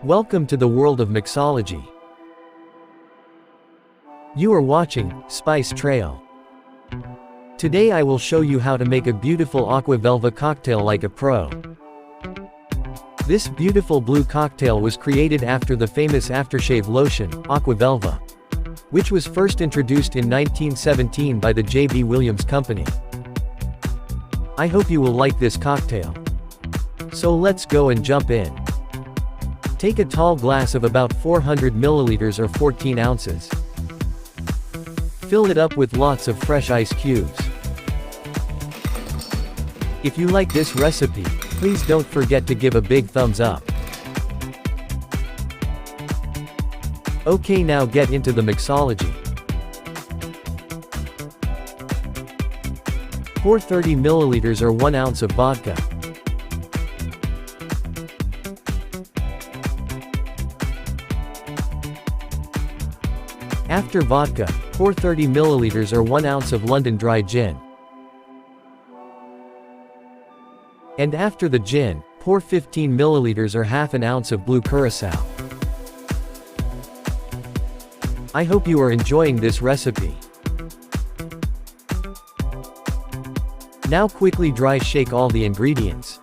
Welcome to the world of mixology. You are watching Spice Trail. Today I will show you how to make a beautiful Aqua Velva cocktail like a pro. This beautiful blue cocktail was created after the famous aftershave lotion, Aqua Velva, which was first introduced in 1917 by the J.B. Williams Company. I hope you will like this cocktail. So let's go and jump in. Take a tall glass of about 400 milliliters or 14 ounces. Fill it up with lots of fresh ice cubes. If you like this recipe, please don't forget to give a big thumbs up. Okay, now get into the mixology. Pour 30 milliliters or 1 ounce of vodka. After vodka, pour 30 milliliters or 1 ounce of London dry gin. And after the gin, pour 15 milliliters or half an ounce of blue curacao. I hope you are enjoying this recipe. Now quickly dry shake all the ingredients.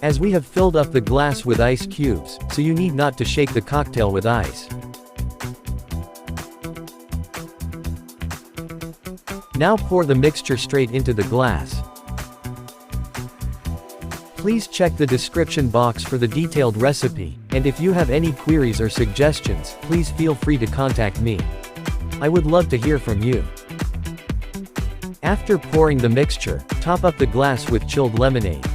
As we have filled up the glass with ice cubes, so you need not to shake the cocktail with ice. Now pour the mixture straight into the glass. Please check the description box for the detailed recipe, and if you have any queries or suggestions, please feel free to contact me. I would love to hear from you. After pouring the mixture, top up the glass with chilled lemonade.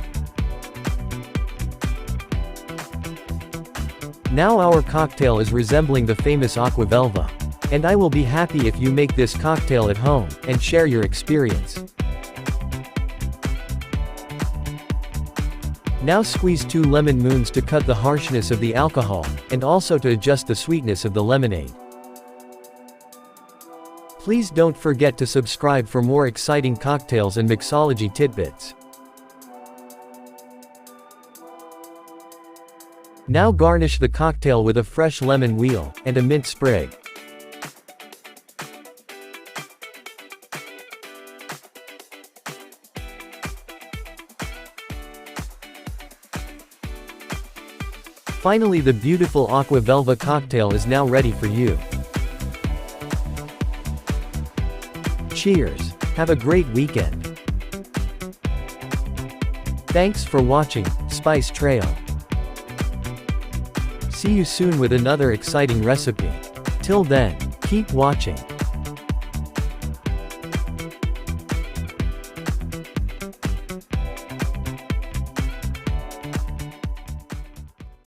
Now our cocktail is resembling the famous Aqua Velva. And I will be happy if you make this cocktail at home, and share your experience. Now squeeze 2 lemon moons to cut the harshness of the alcohol, and also to adjust the sweetness of the lemonade. Please don't forget to subscribe for more exciting cocktails and mixology tidbits. Now garnish the cocktail with a fresh lemon wheel, and a mint sprig. Finally, the beautiful Aqua Velva cocktail is now ready for you. Cheers! Have a great weekend. Thanks for watching Spice Trail. See you soon with another exciting recipe. Till then, keep watching.